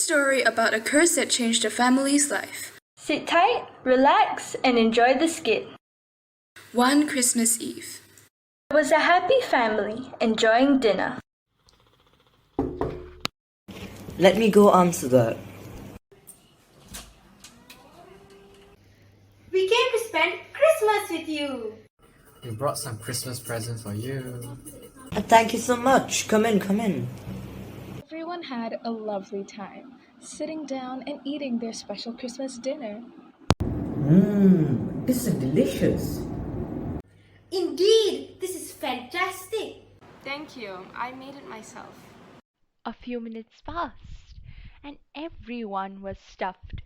story about a curse that changed a family's life. Sit tight, relax, and enjoy the skit. One Christmas Eve. There was a happy family enjoying dinner. Let me go answer that. We came to spend Christmas with you. We brought some Christmas presents for you. Thank you so much. Come in, come in. Everyone had a lovely time, sitting down and eating their special Christmas dinner. This is delicious. Indeed, this is fantastic. Thank you. I made it myself. A few minutes passed, and everyone was stuffed.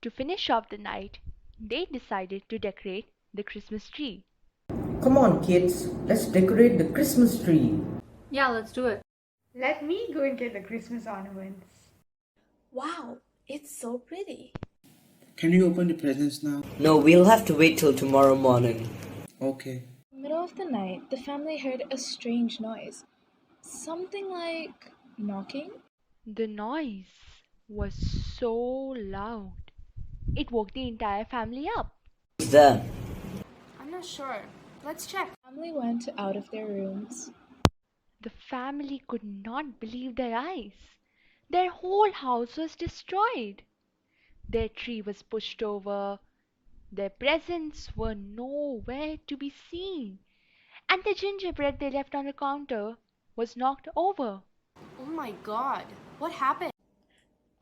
To finish off the night, they decided to decorate the Christmas tree. Come on, kids. Let's decorate the Christmas tree. Yeah, let's do it. Let me go and get the Christmas ornaments. Wow, it's so pretty. Can you open the presents now? No, we'll have to wait till tomorrow morning. Okay. In the middle of the night, the family heard a strange noise. Something like knocking? The noise was so loud. It woke the entire family up. Who's there? I'm not sure. Let's check. The family went out of their rooms. The family could not believe their eyes. Their whole house was destroyed. Their tree was pushed over. Their presents were nowhere to be seen. And the gingerbread they left on the counter was knocked over. Oh my god. What happened?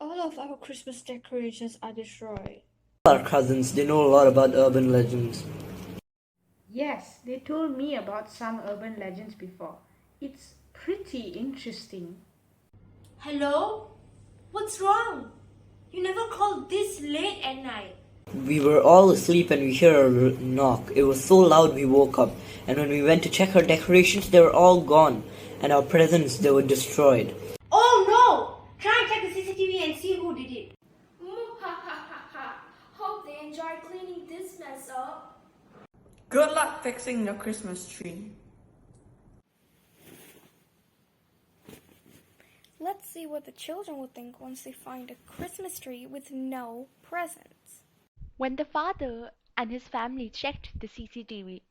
All of our Christmas decorations are destroyed. Our cousins, they know a lot about urban legends. Yes, they told me about some urban legends before. It's pretty interesting. Hello? What's wrong? You never called this late at night. We were all asleep and we heard a knock. It was so loud we woke up. And when we went to check our decorations, they were all gone. And our presents, they were destroyed. Oh no! Try and check the CCTV and see who did it. Hope they enjoy cleaning this mess up. Good luck fixing your Christmas tree. Let's see what the children will think once they find a Christmas tree with no presents. When the father and his family checked the CCTV,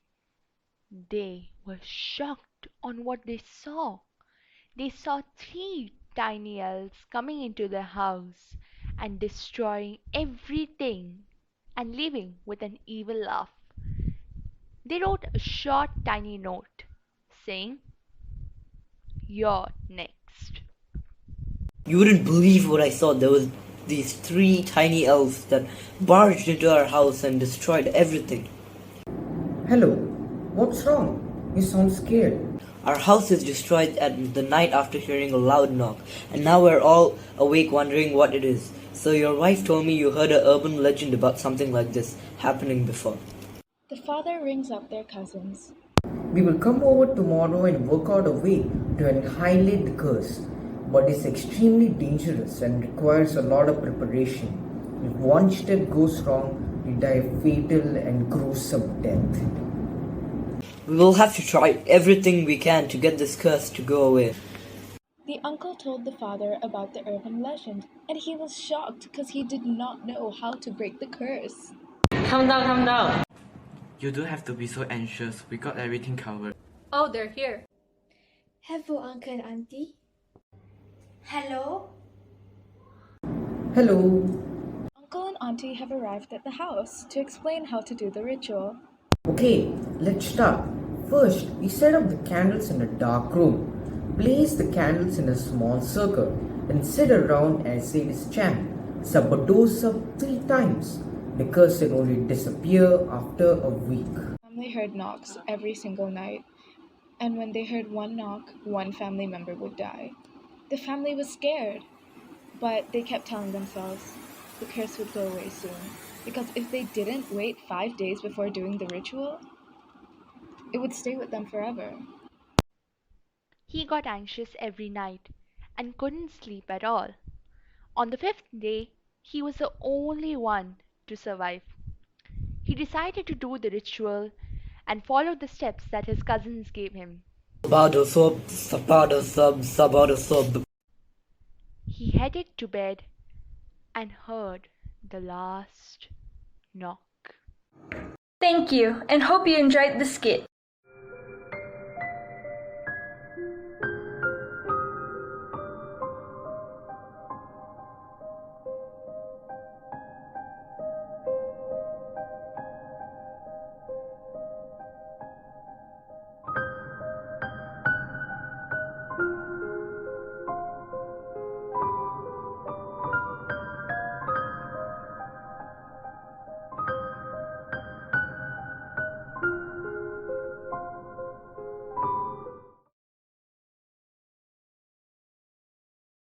they were shocked on what they saw. They saw 3 tiny elves coming into the house and destroying everything and leaving with an evil laugh. They wrote a short tiny note saying, "You're next." You wouldn't believe what I saw. There was these 3 tiny elves that barged into our house and destroyed everything. Hello. What's wrong? You sound scared. Our house is destroyed at the night after hearing a loud knock, and now we're all awake wondering what it is. So your wife told me you heard an urban legend about something like this happening before. The father rings up their cousins. We will come over tomorrow and work out a way to annihilate the curse. But it's extremely dangerous and requires a lot of preparation. If one step goes wrong, you die a fatal and gruesome death. We will have to try everything we can to get this curse to go away. The uncle told the father about the urban legend, and he was shocked because he did not know how to break the curse. Calm down, calm down. You don't have to be so anxious. We got everything covered. Oh, they're here. Hello, Uncle and Auntie. Hello? Hello. Uncle and Auntie have arrived at the house to explain how to do the ritual. Okay, let's start. First, we set up the candles in a dark room. Place the candles in a small circle. Then sit around and say this chant. Sabadosa 3 times. The curse will only disappear after a week. The family heard knocks every single night, and when they heard one knock, one family member would die. The family was scared, but they kept telling themselves the curse would go away soon, because if they didn't wait 5 days before doing the ritual, it would stay with them forever. He got anxious every night and couldn't sleep at all. On the 5th day, he was the only one to survive. He decided to do the ritual and follow the steps that his cousins gave him. Sabada sub, sabada sub, sabada sub. he headed to bed and heard the last knock. Thank you, and hope you enjoyed the skit.